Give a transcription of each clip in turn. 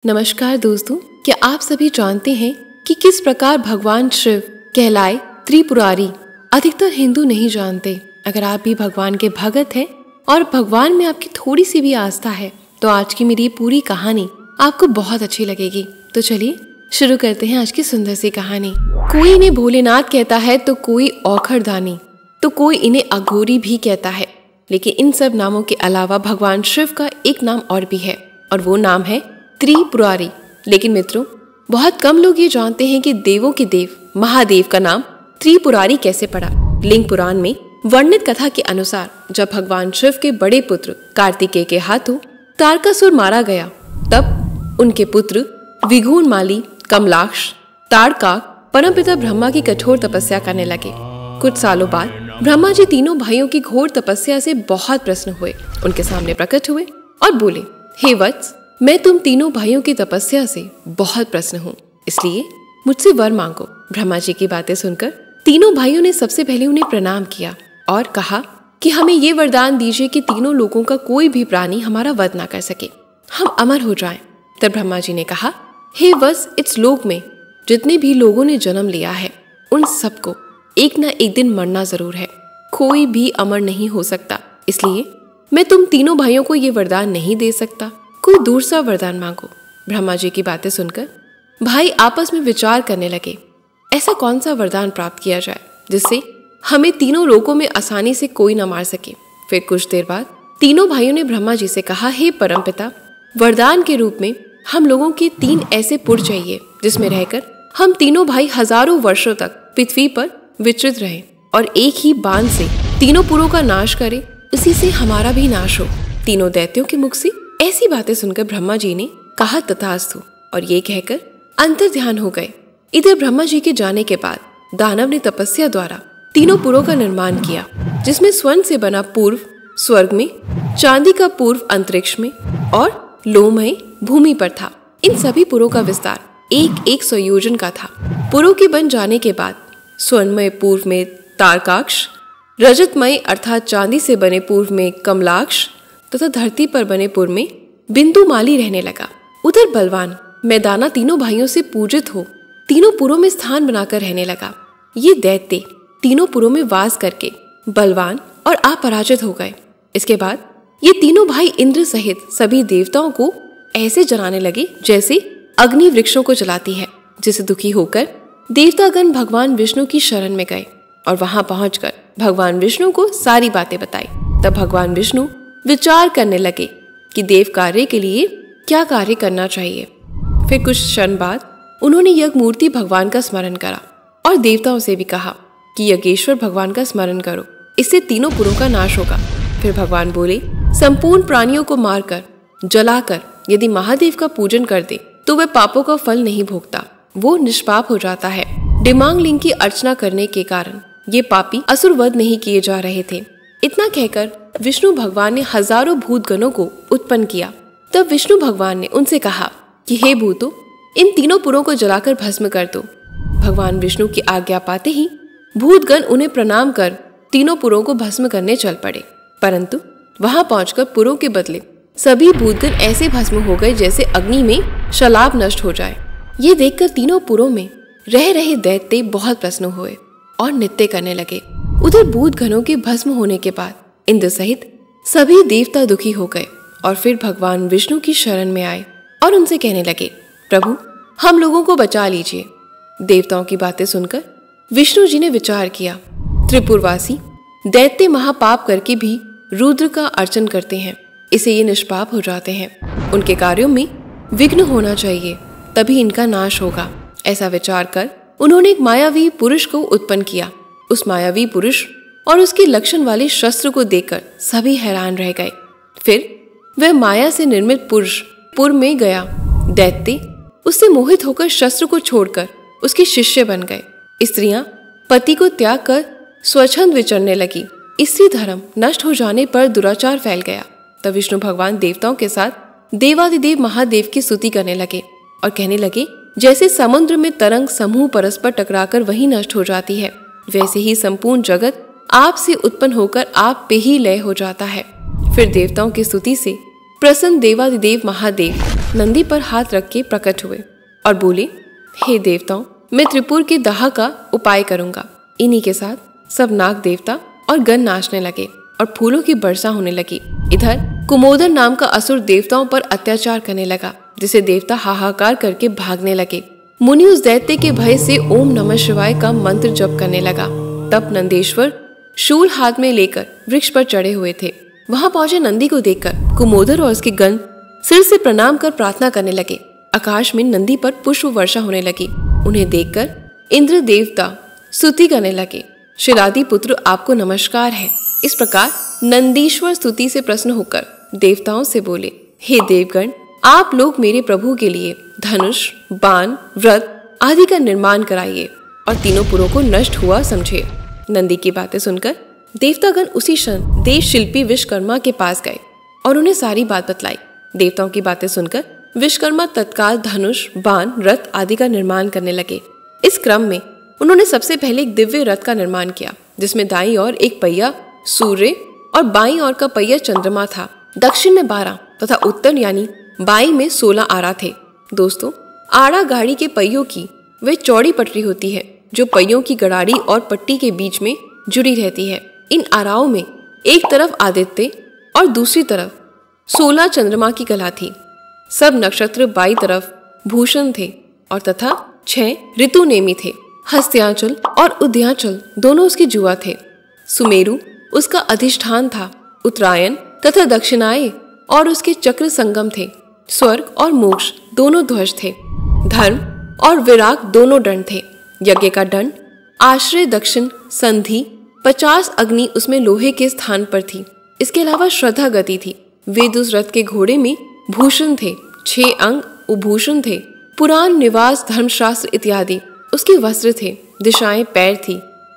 नमस्कार दोस्तों, क्या आप सभी जानते हैं कि किस प्रकार भगवान शिव कहलाए त्रिपुरारी? अधिकतर हिंदू नहीं जानते। अगर आप भी भगवान के भगत हैं और भगवान में आपकी थोड़ी सी भी आस्था है तो आज की मेरी पूरी कहानी आपको बहुत अच्छी लगेगी। तो चलिए शुरू करते हैं आज की सुंदर सी कहानी। कोई इन्हें भोलेनाथ कहता है तो कोई औखड़दानी, तो कोई इन्हें अघोरी भी कहता है। लेकिन इन सब नामों के अलावा भगवान शिव का एक नाम और भी है और वो नाम है त्रिपुरारी। लेकिन मित्रों, बहुत कम लोग ये जानते हैं कि देवों के देव महादेव का नाम त्रिपुरारी कैसे पड़ा। लिंग पुराण में वर्णित कथा के अनुसार जब भगवान शिव के बड़े पुत्र कार्तिकेय के हाथों तारकासुर मारा गया, तब उनके पुत्र विघूनमाली, कमलाक्ष, ताड़काक परमपिता ब्रह्मा की कठोर तपस्या करने लगे। कुछ सालों बाद ब्रह्मा जी तीनों भाइयों की घोर तपस्या से बहुत प्रसन्न हुए, उनके सामने प्रकट हुए और बोले, हे वत्स, मैं तुम तीनों भाइयों की तपस्या से बहुत प्रसन्न हूँ, इसलिए मुझसे वर मांगो। ब्रह्मा जी की बातें सुनकर तीनों भाइयों ने सबसे पहले उन्हें प्रणाम किया और कहा कि हमें ये वरदान दीजिए कि तीनों लोगों का कोई भी प्राणी हमारा वध ना कर सके, हम अमर हो जाएं। तब ब्रह्मा जी ने कहा, हे वत्स, इस लोक में जितने भी लोगों ने जन्म लिया है उन सबको एक ना एक दिन मरना जरूर है, कोई भी अमर नहीं हो सकता, इसलिए मैं तुम तीनों भाइयों को ये वरदान नहीं दे सकता, कोई दूसरा वरदान मांगो। ब्रह्मा जी की बातें सुनकर भाई आपस में विचार करने लगे, ऐसा कौन सा वरदान प्राप्त किया जाए जिससे हमें तीनों लोकों में आसानी से कोई न मार सके। फिर कुछ देर बाद तीनों भाइयों ने ब्रह्मा जी से कहा, हे परमपिता, वरदान के रूप में हम लोगों के 3 ऐसे पुर चाहिए जिसमें रहकर हम तीनों भाई हजारों वर्षों तक पृथ्वी पर विचरित रहे और एक ही बाण से तीनों पुरों का नाश करे, उसी से हमारा भी नाश हो। तीनों दैत्यों के मुख से ऐसी बातें सुनकर ब्रह्मा जी ने कहा, तथास्तु, और ये कहकर अंतर ध्यान हो गए। इधर ब्रह्मा जी के जाने के बाद दानव ने तपस्या द्वारा तीनों पुरों का निर्माण किया, जिसमें स्वर्ण से बना पूर्व स्वर्ग में, चांदी का पूर्व अंतरिक्ष में और लोहमय भूमि पर था। इन सभी पुरों का विस्तार एक संयोजन का था। पुरों के बन जाने के बाद स्वर्णमय पूर्व में तारकाक्ष, रजतमय अर्थात चांदी से बने पूर्व में कमलाक्ष तथा धरती पर बने पुर में बिंदुमाली रहने लगा। उधर बलवान मैदाना तीनों भाइयों से पूजित हो तीनों पुरों में स्थान बनाकर रहने लगा। ये दैत्य तीनों पुरों में वास करके बलवान और अपराजित हो गए। इसके बाद ये तीनों भाई इंद्र सहित सभी देवताओं को ऐसे जलाने लगे जैसे अग्नि वृक्षों को जलाती है, जिससे दुखी होकर देवतागण भगवान विष्णु की शरण में गए और वहां पहुंचकर भगवान विष्णु को सारी बातें बताई। तब भगवान विष्णु विचार करने लगे कि देव कार्य के लिए क्या कार्य करना चाहिए। फिर कुछ क्षण बाद उन्होंने यज्ञ मूर्ति भगवान का स्मरण करा और देवताओं से भी कहा कि यज्ञेश्वर भगवान का स्मरण करो, इससे तीनों पुरों का नाश होगा। फिर भगवान बोले, संपूर्ण प्राणियों को मारकर जलाकर यदि महादेव का पूजन कर दे तो वह पापों का फल नहीं भोगता, वो निष्पाप हो जाता है। डिमांग लिंग की अर्चना करने के कारण ये पापी असुर वध नहीं किए जा रहे थे। इतना कहकर विष्णु भगवान ने हजारों भूतगणों को उत्पन्न किया। तब विष्णु भगवान ने उनसे कहा कि हे भूतों, इन तीनों पुरों को जलाकर भस्म कर दो। भगवान विष्णु की आज्ञा पाते ही भूतगण उन्हें प्रणाम कर तीनों पुरों को भस्म करने चल पड़े, परंतु वहां पहुंचकर पुरों के बदले सभी भूतगण ऐसे भस्म हो गए जैसे अग्नि में शलाभ नष्ट हो जाए। ये देखकर तीनों पुरों में रह रहे दैत्य बहुत प्रसन्न हुए और नृत्य करने लगे। उधर भूतगणों के भस्म होने के बाद इंद्र सहित सभी देवता दुखी हो गए और फिर भगवान विष्णु की शरण में आए और उनसे कहने लगे, प्रभु, हम लोगों को बचा लीजिए। देवताओं की बातें सुनकर विष्णु जी ने विचार किया, त्रिपुरवासी दैत्य महापाप करके भी रुद्र का अर्चन करते हैं, इसे ये निष्पाप हो जाते हैं, उनके कार्यों में विघ्न होना चाहिए, तभी इनका नाश होगा। ऐसा विचार कर उन्होंने एक मायावी पुरुष को उत्पन्न किया। उस मायावी पुरुष और उसके लक्षण वाले शस्त्र को देखकर सभी हैरान रह गए। फिर वह माया से निर्मित पुरुष पुर में गया। दैत्य उससे मोहित होकर शस्त्र को छोड़कर उसके शिष्य बन गए। स्त्रियां पति को त्याग कर स्वच्छंद विचरने लगी। स्त्री धर्म नष्ट हो जाने पर दुराचार फैल गया। तब विष्णु भगवान देवताओं के साथ देवादिदेव महादेव की स्तुति करने लगे और कहने लगे, जैसे समुद्र में तरंग समूह परस्पर टकराकर वही नष्ट हो जाती है, वैसे ही संपूर्ण जगत आप से उत्पन्न होकर आप पे ही लय हो जाता है। फिर देवताओं की स्तुति से प्रसन्न देवादिदेव महादेव नंदी पर हाथ रख के प्रकट हुए और बोले, हे देवताओं, मैं त्रिपुर के दाह का उपाय करूंगा। इन्हीं के साथ सब नाग देवता और गण नाचने लगे और फूलों की वर्षा होने लगी। इधर कुमोदर नाम का असुर देवताओं पर अत्याचार करने लगा, जिसे देवता हाहाकार करके भागने लगे। मुनि उस दैत्य के भय से ओम नमः शिवाय का मंत्र जप करने लगा। तब नंदेश्वर शूल हाथ में लेकर वृक्ष पर चढ़े हुए थे। वहां पहुंचे नंदी को देखकर कुमोदर और उसके गण सिर से प्रणाम कर प्रार्थना करने लगे। आकाश में नंदी पर पुष्प वर्षा होने लगी। उन्हें देखकर इंद्र देवता स्तुति करने लगे, शिलादि पुत्र आपको नमस्कार है। इस प्रकार नंदीश्वर स्तुति से प्रसन्न होकर देवताओं से बोले, हे देवगण, आप लोग मेरे प्रभु के लिए धनुष, बाण, व्रत आदि का निर्माण कराइए और तीनों पुरों को नष्ट हुआ समझे। नंदी की बातें सुनकर देवतागण उसी क्षण देव शिल्पी विश्वकर्मा के पास गए और उन्हें सारी बात बतलाई। देवताओं की बातें सुनकर विश्वकर्मा तत्काल धनुष, बाण, रथ आदि का निर्माण करने लगे। इस क्रम में उन्होंने सबसे पहले एक दिव्य रथ का निर्माण किया, जिसमें दाईं ओर एक पहिया सूर्य और बाईं ओर का पहिया चंद्रमा था। दक्षिण में 12 तथा उत्तर यानी बाईं में 16 आरा थे। दोस्तों, आड़ा गाड़ी के पहियों की वे चौड़ी पटरी होती है, जो पहियों की गड़ाड़ी और पट्टी के बीच में जुड़ी रहती है। इन आराओं में एक तरफ आदित्य और दूसरी तरफ 16 चंद्रमा की कला थी। सब नक्षत्र बाईं तरफ भूषण थे और तथा 6 ऋतु नेमी थे। हस्त्याचल और उदयाचल दोनों उसके जुआ थे। सुमेरु उसका अधिष्ठान था। उत्तरायण तथा दक्षिणाय और उसके चक्र संगम थे। स्वर्ग और मोक्ष दोनों ध्वज थे। धर्म और विराग दोनों दंड थे। यज्ञ का दंड आश्रय दक्षिण संधि 50 अग्नि उसमें लोहे के स्थान पर थी। इसके अलावा श्रद्धा गति थी। वेद उस रथ के घोड़े में भूषण थे। 6 अंग उभूषण थे। पुराण, निवास, धर्मशास्त्र इत्यादि उसके वस्त्र थे। दिशाएं पैर थी।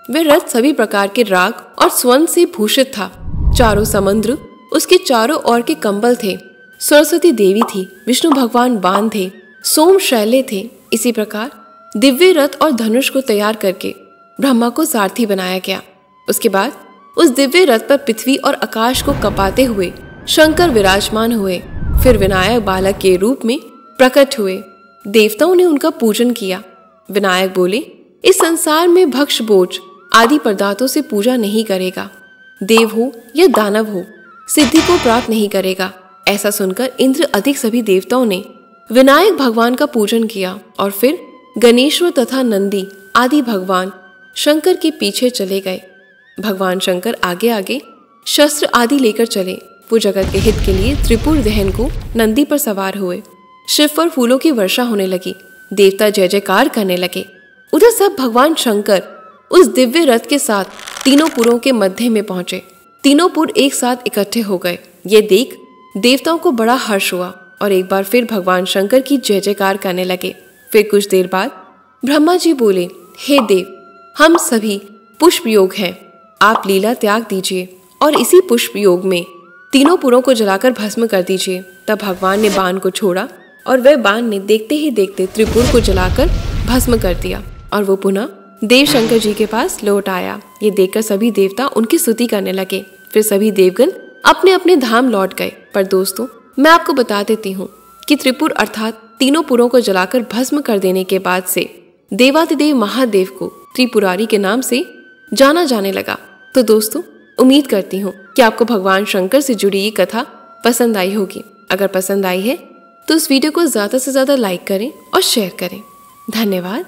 वह रथ सभी प्रकार के राग और स्वर्ण से भूषित था। चारों समुद्र उसके चारों ओर के कंबल थे। सरस्वती देवी थी। विष्णु भगवान बाण थे। सोम शैले थे। इसी प्रकार दिव्य रथ और धनुष को तैयार करके ब्रह्मा को सारथी बनाया गया। उसके बाद उस दिव्य रथ पर पृथ्वी और आकाश को कपाते हुए शंकर विराजमान हुए। फिर विनायक बालक के रूप में प्रकट हुए। देवताओं ने उनका पूजन किया। विनायक बोले, इस संसार में भक्ष बोझ आदि पदार्थों से पूजा नहीं करेगा। देव हो या दानव हो, सिद्धि को प्राप्त नहीं करेगा। ऐसा सुनकर इंद्र अधिक सभी देवताओं ने विनायक भगवान का पूजन किया और फिर गणेश्वर तथा नंदी आदि भगवान शंकर के पीछे चले गए। भगवान शंकर आगे आगे शस्त्र आदि लेकर चले। वो जगत के हित के लिए त्रिपुर दहन को नंदी पर सवार हुए। शिव पर फूलों की वर्षा होने लगी। देवता जय जयकार करने लगे। उधर सब भगवान शंकर उस दिव्य रथ के साथ तीनों पुरों के मध्य में पहुंचे। तीनों पुर एक साथ इकट्ठे हो गए। ये देख देवताओं को बड़ा हर्ष हुआ और एक बार फिर भगवान शंकर की जय जयकार करने लगे। फिर कुछ देर बाद ब्रह्मा जी बोले, हे देव, हम सभी पुष्प योग हैं। आप लीला त्याग दीजिए और इसी पुष्प योग में तीनों पुरों को जलाकर भस्म कर दीजिए। तब भगवान ने बाण को छोड़ा और वह बाण ने देखते ही देखते त्रिपुर को जलाकर भस्म कर दिया और वो पुनः देव शंकर जी के पास लौट आया। ये देखकर सभी देवता उनकी स्तुति करने लगे। फिर सभी देवगण अपने अपने धाम लौट गए। पर दोस्तों, मैं आपको बता देती हूँ कि त्रिपुर अर्थात तीनों पुरों को जलाकर भस्म कर देने के बाद से देवादिदेव महादेव को त्रिपुरारी के नाम से जाना जाने लगा। तो दोस्तों, उम्मीद करती हूँ कि आपको भगवान शंकर से जुड़ी ये कथा पसंद आई होगी। अगर पसंद आई है तो इस वीडियो को ज्यादा से ज्यादा लाइक करें और शेयर करें। धन्यवाद।